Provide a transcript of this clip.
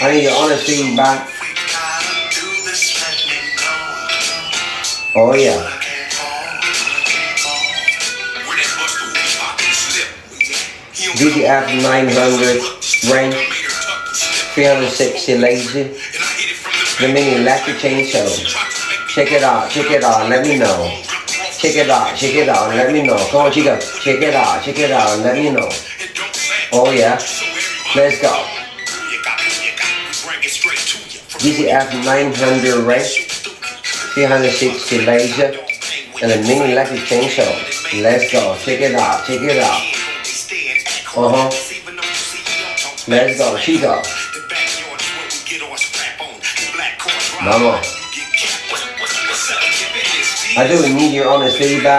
I need your honest feedback. Oh yeah. DTF 900 range, 360 lazy, the mini electric chainsaw. Check it out, let me know. Check it out, let me know. Come on, Chica, check it out, let me know. Oh yeah, let's go. DTF 900 range, 360 laser, and a mini electric chainsaw. Let's go, check it out. Let's go, Chica. Vamos. I do need your honest feedback.